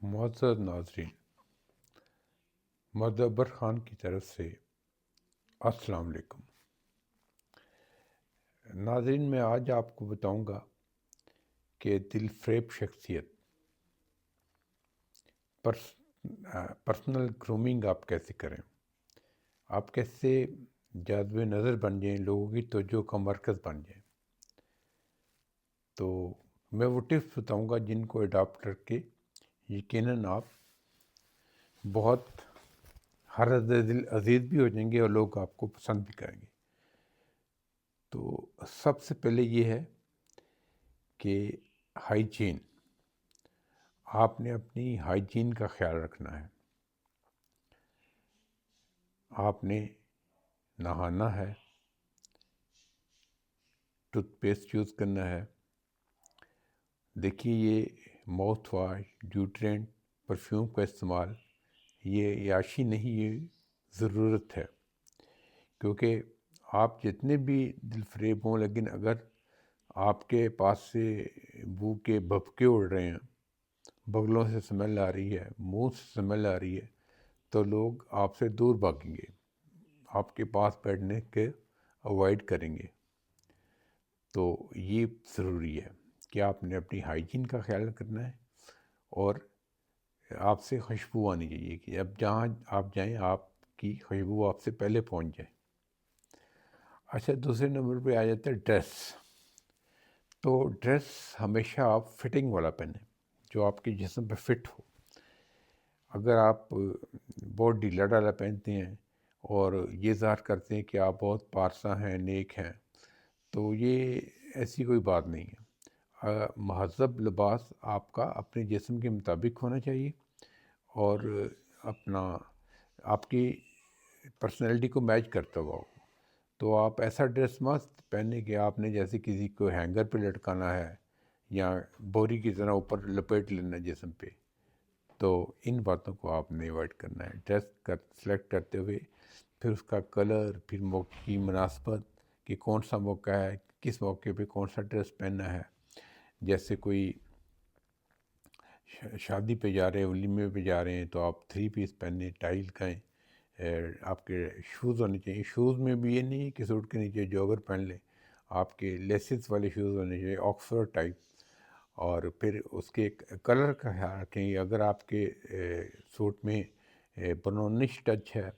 معزز ناظرین، مدبر خان کی طرف سے السلام علیکم۔ ناظرین، میں آج آپ کو بتاؤں گا کہ دل فریب شخصیت پرسنل گرومنگ آپ کیسے کریں، آپ کیسے جاذب نظر بن جائیں، لوگوں کی توجہ کا مرکز بن جائیں۔ تو میں وہ ٹپس بتاؤں گا جن کو اڈاپٹ کر کے یقیناً آپ بہت ہر دل عزیز بھی ہو جائیں گے اور لوگ آپ کو پسند بھی کریں گے۔ تو سب سے پہلے یہ ہے کہ ہائیجین، آپ نے اپنی ہائیجین کا خیال رکھنا ہے۔ آپ نے نہانا ہے، ٹوتھ پیسٹ یوز کرنا ہے۔ دیکھیے، یہ ماؤتھ واش، ڈیوڈرنٹ، پرفیوم کا استعمال یہ عیاشی نہیں، یہ ضرورت ہے، کیونکہ آپ جتنے بھی دل فریب ہوں، لیکن اگر آپ کے پاس سے بو کے بھپکے اڑ رہے ہیں، بغلوں سے سمیل آ رہی ہے، منہ سے سمیل آ رہی ہے، تو لوگ آپ سے دور بھاگیں گے، آپ کے پاس بیٹھنے کے اوائڈ کریں گے۔ تو یہ ضروری ہے کہ آپ نے اپنی ہائیجین کا خیال کرنا ہے، اور آپ سے خوشبو آنی چاہیے کہ اب جہاں آپ جائیں آپ کی خوشبو آپ سے پہلے پہنچ جائے۔ اچھا، دوسرے نمبر پہ آ جاتا ہے ڈریس۔ تو ڈریس ہمیشہ آپ فٹنگ والا پہنیں جو آپ کے جسم پہ فٹ ہو۔ اگر آپ بہت ڈھیلا ڈالا پہنتے ہیں اور یہ ظاہر کرتے ہیں کہ آپ بہت پارسا ہیں، نیک ہیں، تو یہ ایسی کوئی بات نہیں ہے۔ مہذب لباس آپ کا اپنے جسم کے مطابق ہونا چاہیے اور آپ کی پرسنالٹی کو میچ کرتا ہوا ہو۔ تو آپ ایسا ڈریس مت پہنے کہ آپ نے جیسے کسی کو ہینگر پہ لٹکانا ہے یا بوری کی طرح اوپر لپیٹ لینا جسم پہ۔ تو ان باتوں کو آپ نے ایوائڈ کرنا ہے ڈریس کا سلیکٹ کرتے ہوئے۔ پھر اس کا کلر، پھر موقع کی مناسبت کہ کون سا موقع ہے، کس موقع پہ کون سا ڈریس پہننا ہے۔ جیسے کوئی شادی پہ جا رہے ہیں، ولیمے پہ جا رہے ہیں، تو آپ 3 پیس پہنیں، ٹائی لگائیں۔ آپ کے شوز ہونے چاہیے، شوز میں بھی یہ نہیں کہ سوٹ کے نیچے جوگر پہن لیں، آپ کے لیسز والے شوز ہونے چاہیے، آکسفورڈ ٹائپ۔ اور پھر اس کے کلر کا خیال رکھیں، اگر آپ کے سوٹ میں برونش ٹچ ہے،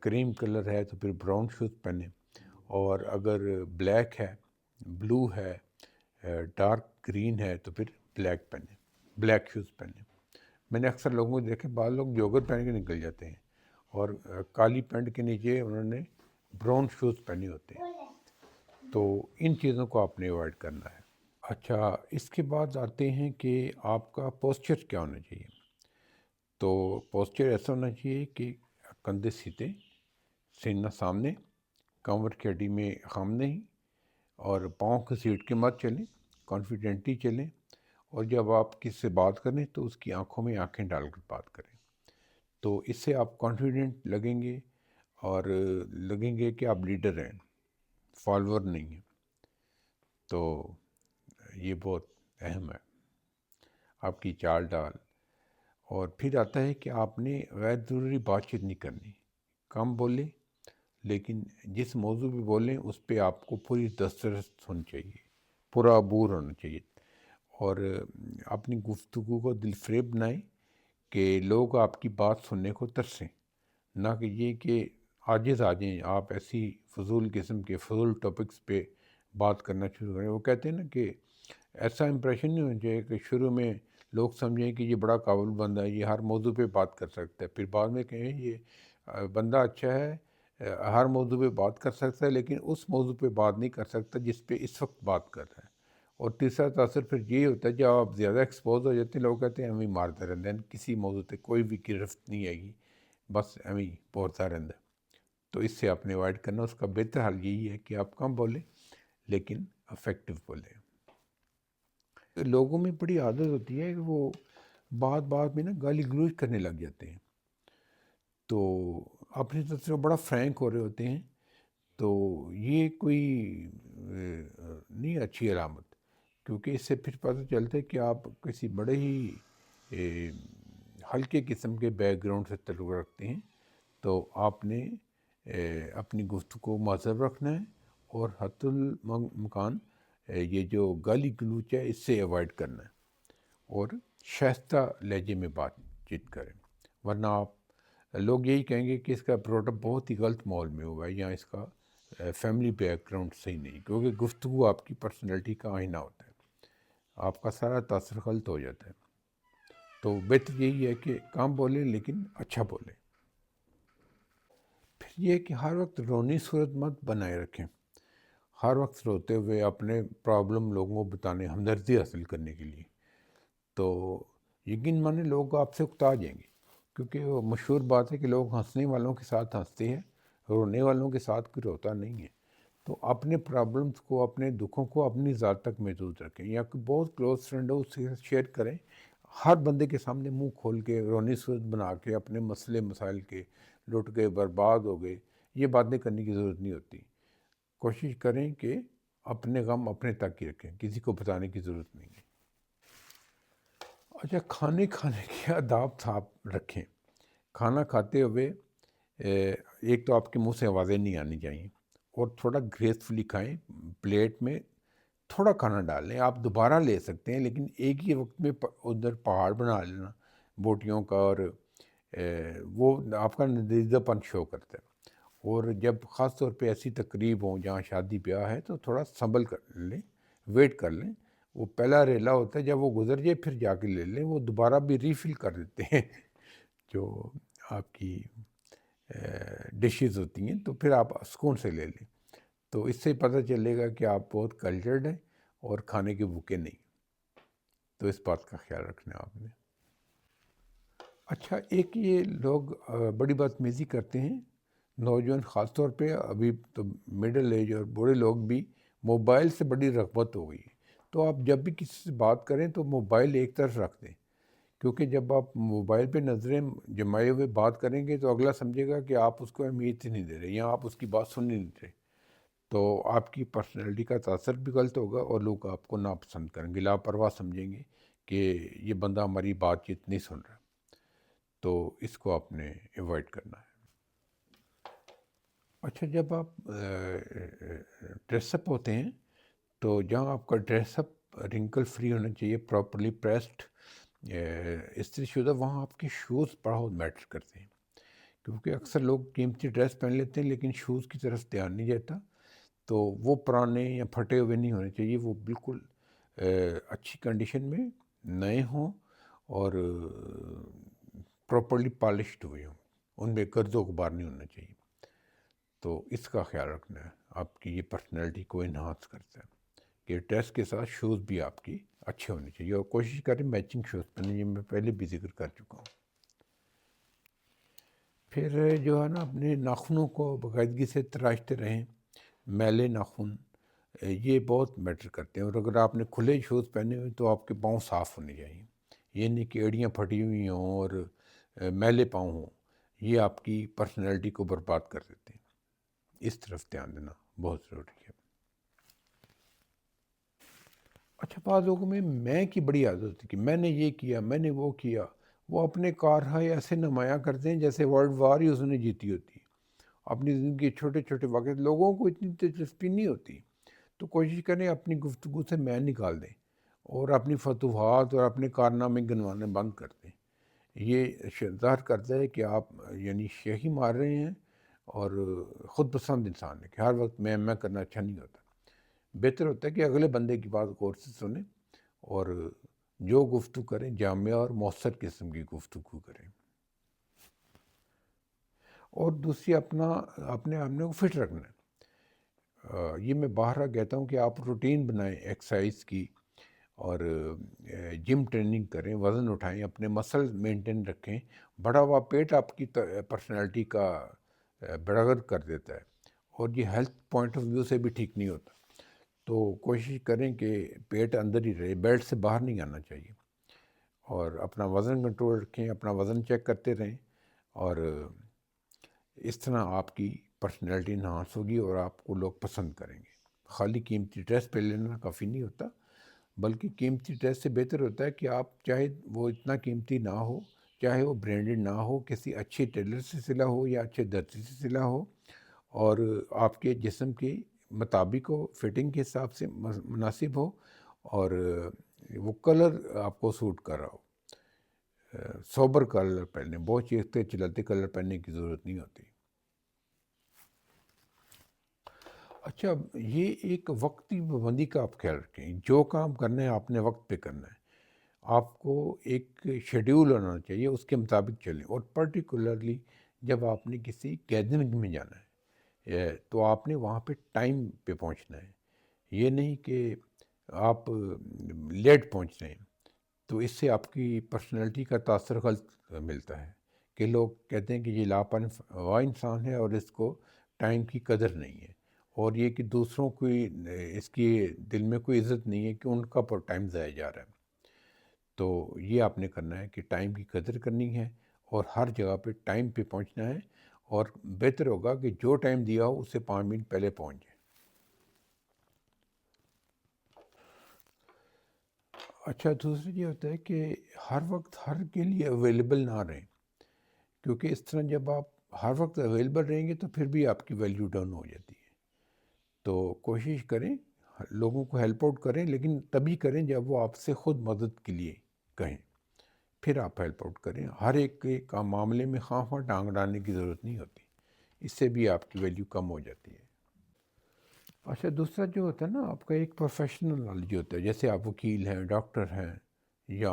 کریم کلر ہے، تو پھر براؤن شوز پہنیں، اور اگر بلیک ہے، بلو ہے، ڈارک گرین ہے، تو پھر بلیک شوز پہنیں۔ میں نے اکثر لوگوں کو دیکھے، بعض لوگ جوگر پہن کے نکل جاتے ہیں اور کالی پینٹ کے نیچے انہوں نے براؤن شوز پہنے ہوتے ہیں۔ تو ان چیزوں کو آپ نے ایوائڈ کرنا ہے۔ اچھا، اس کے بعد آتے ہیں کہ آپ کا پوسچر کیا ہونا چاہیے۔ تو پوسچر ایسا ہونا چاہیے کہ کندھے سیدھے، سینہ سامنے، کمر کی ہڈی میں خم نہیں، اور پاؤں کو سیٹ کے مت چلیں، کانفیڈنٹلی چلیں، اور جب آپ کس سے بات کریں تو اس کی آنکھوں میں آنکھیں ڈال کر بات کریں۔ تو اس سے آپ کانفیڈنٹ لگیں گے اور لگیں گے کہ آپ لیڈر ہیں، فالوور نہیں ہیں۔ تو یہ بہت اہم ہے، آپ کی چال ڈال۔ اور پھر آتا ہے کہ آپ نے غیر ضروری بات چیت نہیں کرنی، کم بولیں، لیکن جس موضوع پہ بولیں اس پہ آپ کو پوری دسترس ہونی چاہیے، پورا عبور ہونا چاہیے، اور اپنی گفتگو کو دل فریب بنائیں کہ لوگ آپ کی بات سننے کو ترسیں، نہ کہ یہ کہ عاجز آ جائیں، آپ ایسی فضول قسم کے فضول ٹاپکس پہ بات کرنا شروع کریں۔ وہ کہتے ہیں نا کہ ایسا امپریشن نہیں ہونا چاہیے کہ شروع میں لوگ سمجھیں کہ یہ بڑا قابل بندہ ہے، یہ ہر موضوع پہ بات کر سکتا ہے، پھر بعد میں کہیں یہ بندہ اچھا ہے، ہر موضوع پہ بات کر سکتا ہے، لیکن اس موضوع پہ بات نہیں کر سکتا جس پہ اس وقت بات کر رہا ہے۔ اور تیسرا تاثر پھر یہ ہوتا ہے، جب آپ زیادہ ایکسپوز ہو جاتے ہیں، لوگ کہتے ہیں ہمیں مارتا رہتا ہے، کسی موضوع پہ کوئی بھی گرفت نہیں آئے گی، بس ہمیں بولتا رہتا ہے۔ تو اس سے آپ نے ایوائڈ کرنا، اس کا بہتر حل یہی ہے کہ آپ کم بولیں لیکن افیکٹو بولیں۔ لوگوں میں بڑی عادت ہوتی ہے کہ وہ بات بات میں نا گالی گلوچ کرنے لگ جاتے ہیں، تو اپنی طرف سے بڑا فرینک ہو رہے ہوتے ہیں، تو یہ کوئی نہیں اچھی علامت، کیونکہ اس سے پھر پتہ چلتا ہے کہ آپ کسی بڑے ہی ہلکے قسم کے بیک گراؤنڈ سے تعلق رکھتے ہیں تو آپ نے اپنی گفتگو کو مہذب رکھنا ہے اور حتی المکان یہ جو گالی گلوچ ہے اس سے ایوائڈ کرنا ہے اور شائستہ لہجے میں بات چیت کریں، ورنہ آپ لوگ یہی کہیں گے کہ اس کا پروڈکٹ بہت ہی غلط ماحول میں ہوا ہے یا اس کا فیملی بیک گراؤنڈ صحیح نہیں، کیونکہ گفتگو آپ کی پرسنالٹی کا آئینہ ہوتا ہے، آپ کا سارا تاثر غلط ہو جاتا ہے۔ تو بہتر یہی ہے کہ کام بولیں لیکن اچھا بولیں۔ پھر یہ ہے کہ ہر وقت رونی صورت مت بنائے رکھیں، ہر وقت روتے ہوئے اپنے پرابلم لوگوں کو بتانے، ہمدردی حاصل کرنے کے لیے، تو یقین مانے لوگ آپ سے اکتا جائیں گے، کیونکہ وہ مشہور بات ہے کہ لوگ ہنسنے والوں کے ساتھ ہنستے ہیں، رونے والوں کے ساتھ کوئی روتا نہیں ہے۔ تو اپنے پرابلمس کو، اپنے دکھوں کو اپنی ذات تک محدود رکھیں، یا کوئی بہت کلوز فرینڈ ہو اس سے شیئر کریں۔ ہر بندے کے سامنے منہ کھول کے رونی صورت بنا کے اپنے مسئلے مسائل کے لٹ گئے، برباد ہو گئے، یہ باتیں کرنے کی ضرورت نہیں ہوتی۔ کوشش کریں کہ اپنے غم اپنے تک ہی رکھیں، کسی کو بتانے کی ضرورت نہیں ہے۔ اچھا، کھانے کے آداب صاف رکھیں۔ کھانا کھاتے ہوئے ایک تو آپ کے منہ سے آوازیں نہیں آنی چاہیے، اور تھوڑا گریسفلی کھائیں، پلیٹ میں تھوڑا کھانا ڈال لیں، آپ دوبارہ لے سکتے ہیں لیکن ایک ہی وقت میں ادھر پہاڑ بنا لینا بوٹیوں کا، اور وہ آپ کا ندیدہ پن شو کرتا ہے۔ اور جب خاص طور پہ ایسی تقریب ہوں جہاں شادی بیاہ ہے تو تھوڑا سنبھل کر لیں، ویٹ کر لیں، وہ پہلا ریلا ہوتا ہے، جب وہ گزر جائے پھر جا کے لے لیں، وہ دوبارہ بھی ریفل کر دیتے ہیں جو آپ کی ڈشز ہوتی ہیں، تو پھر آپ سکون سے لے لیں، تو اس سے پتہ چلے گا کہ آپ بہت کلچرڈ ہیں اور کھانے کے بھوکے نہیں۔ تو اس بات کا خیال رکھنا ہے آپ نے۔ اچھا، ایک یہ لوگ بڑی بدتمیزی کرتے ہیں، نوجوان خاص طور پہ، ابھی تو مڈل ایج اور بوڑھے لوگ بھی، موبائل سے بڑی رغبت ہو گئی ہے، تو آپ جب بھی کسی سے بات کریں تو موبائل ایک طرف رکھ دیں، کیونکہ جب آپ موبائل پہ نظریں جمائے ہوئے بات کریں گے تو اگلا سمجھے گا کہ آپ اس کو اہمیت ہی نہیں دے رہے، یا آپ اس کی بات سن نہیں رہے، تو آپ کی پرسنالٹی کا تاثر بھی غلط ہوگا اور لوگ آپ کو ناپسند کریں گے، لاپرواہ سمجھیں گے کہ یہ بندہ ہماری بات چیت نہیں سن رہا، تو اس کو آپ نے ایوائڈ کرنا ہے۔ اچھا، جب آپ ڈریس اپ ہوتے ہیں تو جہاں آپ کا ڈریس اپ رنکل فری ہونا چاہیے، پراپرلی پریسڈ، استری شدہ، وہاں آپ کے شوز بہت میٹر کرتے ہیں، کیونکہ اکثر لوگ قیمتی ڈریس پہن لیتے ہیں لیکن شوز کی طرف دھیان نہیں جاتا، تو وہ پرانے یا پھٹے ہوئے نہیں ہونے چاہیے، وہ بالکل اچھی کنڈیشن میں نئے ہوں اور پراپرلی پالشڈ ہوئے ہوں، ان میں گرد و غبار نہیں ہونا چاہیے، تو اس کا خیال رکھنا ہے، آپ کی یہ پرسنالٹی کو انہانس کرتا ہے کہ ڈریس کے ساتھ شوز بھی آپ کی اچھے ہونے چاہیے، اور کوشش کریں میچنگ شوز پہنیں، یہ میں پہلے بھی ذکر کر چکا ہوں۔ پھر جو ہے نا، اپنے ناخنوں کو باقاعدگی سے تراشتے رہیں، میلے ناخن یہ بہت میٹر کرتے ہیں، اور اگر آپ نے کھلے شوز پہنے ہوئے تو آپ کے پاؤں صاف ہونے چاہیے، یہ نہیں کہ ایڑیاں پھٹی ہوئی ہوں اور میلے پاؤں ہوں، یہ آپ کی پرسنالٹی کو برباد کر دیتے ہیں، اس طرف دھیان دینا بہت ضروری ہے۔ اچھا، بعض لوگوں میں کی بڑی عادت ہوتی ہے کہ میں نے یہ کیا، میں نے وہ کیا، وہ اپنے کارنامے ایسے نمایاں کرتے ہیں جیسے ورلڈ وار ہی اس نے جیتی ہوتی ہے، اپنی زندگی کے چھوٹے چھوٹے واقعات، لوگوں کو اتنی دلچسپی نہیں ہوتی، تو کوشش کریں اپنی گفتگو سے میں نکال دیں اور اپنی فتوحات اور اپنے کارنامے گنوانے بند کر دیں، یہ ظاہر کرتا ہے کہ آپ یعنی شیخی مار رہے ہیں اور خود پسند انسان ہے، کہ ہر وقت میں کرنا اچھا نہیں ہوتا، بہتر ہوتا ہے کہ اگلے بندے کی بات غور سے سنیں اور جو گفتگو کریں جامع اور مؤثر قسم کی گفتگو کریں، اور دوسری اپنے آپ کو فٹ رکھنا ہے۔ یہ میں باہر کہتا ہوں کہ آپ روٹین بنائیں ایکسرسائز کی، اور جم ٹریننگ کریں، وزن اٹھائیں، اپنے مسل مینٹین رکھیں، بڑا ہوا پیٹ آپ کی پرسنالٹی کا برابر کر دیتا ہے، اور یہ ہیلتھ پوائنٹ آف ویو سے بھی ٹھیک نہیں ہوتا، تو کوشش کریں کہ پیٹ اندر ہی رہے، بیلٹ سے باہر نہیں آنا چاہیے، اور اپنا وزن کنٹرول رکھیں، اپنا وزن چیک کرتے رہیں، اور اس طرح آپ کی پرسنالٹی انہانس ہوگی اور آپ کو لوگ پسند کریں گے۔ خالی قیمتی ڈریس پہ لینا کافی نہیں ہوتا، بلکہ قیمتی ڈریس سے بہتر ہوتا ہے کہ آپ چاہے وہ اتنا قیمتی نہ ہو، چاہے وہ برانڈڈ نہ ہو، کسی اچھے ٹیلر سے سلا ہو یا اچھے درزی سے سلا ہو، اور آپ کے جسم کے مطابق ہو، فٹنگ کے حساب سے مناسب ہو، اور وہ کلر آپ کو سوٹ کر رہا ہو۔ سوبر کلر پہننے، بہت چیختے چلاتے کلر پہننے کی ضرورت نہیں ہوتی۔ اچھا، یہ ایک وقتی پابندی کا آپ خیال رکھیں، جو کام کرنا ہے آپ نے وقت پہ کرنا ہے، آپ کو ایک شیڈیول ہونا چاہیے، اس کے مطابق چلیں، اور پرٹیکولرلی جب آپ نے کسی گیدرنگ میں جانا ہے تو آپ نے وہاں پہ ٹائم پہ پہنچنا ہے، یہ نہیں کہ آپ لیٹ پہنچ رہے ہیں، تو اس سے آپ کی پرسنالٹی کا تاثر غلط ملتا ہے کہ لوگ کہتے ہیں کہ یہ لاپرواہ انسان ہے اور اس کو ٹائم کی قدر نہیں ہے، اور یہ کہ دوسروں کو اس کی دل میں کوئی عزت نہیں ہے کہ ان کا پر ٹائم ضائع جا رہا ہے۔ تو یہ آپ نے کرنا ہے کہ ٹائم کی قدر کرنی ہے اور ہر جگہ پہ ٹائم پہ پہنچنا ہے، اور بہتر ہوگا کہ جو ٹائم دیا ہو اس سے 5 منٹ پہلے پہنچ جائیں۔ اچھا، دوسرا یہ ہوتا ہے کہ ہر وقت ہر کے لیے اویلیبل نہ رہیں، کیونکہ اس طرح جب آپ ہر وقت اویلیبل رہیں گے تو پھر بھی آپ کی ویلیو ڈاؤن ہو جاتی ہے۔ تو کوشش کریں، لوگوں کو ہیلپ آؤٹ کریں، لیکن تبھی کریں جب وہ آپ سے خود مدد کے لیے کہیں، پھر آپ ہیلپ آؤٹ کریں۔ ہر ایک کے معاملے میں خواہ خواہ ٹانگ ڈالنے کی ضرورت نہیں ہوتی، اس سے بھی آپ کی ویلیو کم ہو جاتی ہے۔ اچھا، دوسرا جو ہوتا ہے نا، آپ کا ایک پروفیشنل نالج ہوتا ہے، جیسے آپ وکیل ہیں، ڈاکٹر ہیں، یا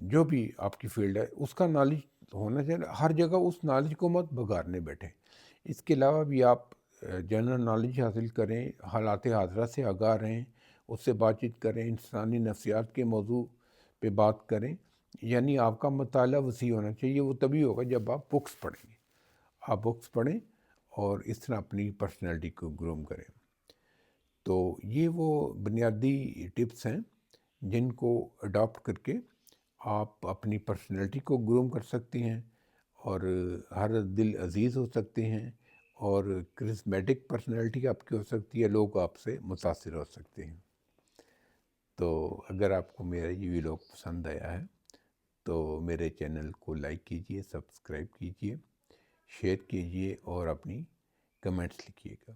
جو بھی آپ کی فیلڈ ہے، اس کا نالج ہونا چاہیے۔ ہر جگہ اس نالج کو مت بگاڑنے بیٹھیں، اس کے علاوہ بھی آپ جنرل نالج حاصل کریں، حالات حاضرہ سے آگاہ رہیں، اس سے بات چیت کریں، انسانی نفسیات کے موضوع پہ بات کریں، یعنی آپ کا مطالعہ وسیع ہونا چاہیے۔ وہ تبھی ہوگا جب آپ بکس پڑھیں گے، آپ بکس پڑھیں اور اس طرح اپنی پرسنالٹی کو گروم کریں۔ تو یہ وہ بنیادی ٹپس ہیں جن کو اڈاپٹ کر کے آپ اپنی پرسنالٹی کو گروم کر سکتے ہیں، اور ہر دل عزیز ہو سکتے ہیں، اور کرسمیٹک پرسنالٹی آپ کی ہو سکتی ہے، لوگ آپ سے متاثر ہو سکتے ہیں۔ تو اگر آپ کو میرا یہ ویلوگ پسند آیا ہے تو میرے چینل کو لائک کیجئے، سبسکرائب کیجئے، شیئر کیجئے، اور اپنی کمنٹس لکھیے گا۔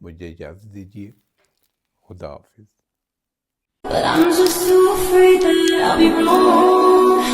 مجھے اجازت دیجیے، خدا حافظ۔ But I'm just too afraid that I'll be wrong.